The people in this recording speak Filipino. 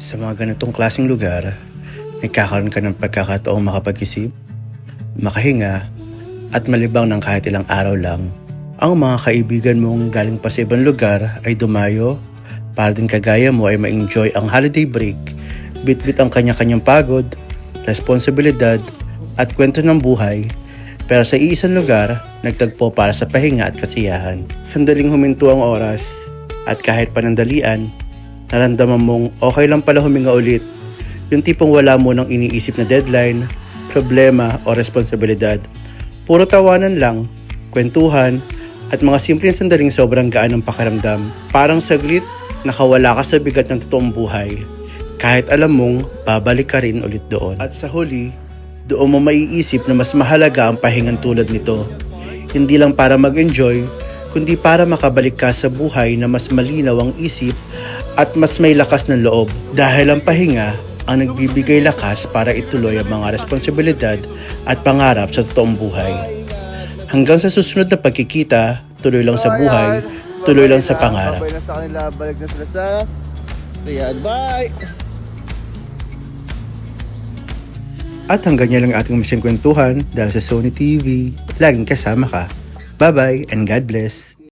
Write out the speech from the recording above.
Sa mga ganitong klaseng lugar, nagkakaroon ka ng pagkakataong makapag-isip, makahinga, at malibang ng kahit ilang araw lang. Ang mga kaibigan mong galing pa sa ibang lugar ay dumayo para din kagaya mo ay ma-enjoy ang holiday break, bitbit ang kanya-kanyang pagod, responsibilidad, at kwento ng buhay, pero sa iisang lugar, nagtagpo para sa pahinga at kasiyahan. Sandaling huminto ang oras, at kahit panandalian, naramdaman mong okay lang pala huminga ulit. Yung tipong wala mo nang iniisip na deadline, problema o responsibilidad. Puro tawanan lang, kwentuhan, at mga simpleng sandaling sobrang gaan ng pakiramdam. Parang saglit, nakawala ka sa bigat ng totoong buhay. Kahit alam mong babalik ka rin ulit doon. At sa huli, doon mo maiisip na mas mahalaga ang pahingang tulad nito. Hindi lang para mag-enjoy, kundi para makabalik ka sa buhay na mas malinaw ang isip at mas may lakas ng loob. Dahil ang pahinga ang nagbibigay lakas para ituloy ang mga responsibilidad at pangarap sa totoong buhay. Hanggang sa susunod na pagkikita, tuloy lang sa buhay, tuloy lang sa pangarap. Babay na sa kanila, balik na sila sa Riyadh. Bye! At hanggang yan lang ating misyon kwentuhan dahil sa Sony TV. Laging kasama ka. Bye-bye and God bless.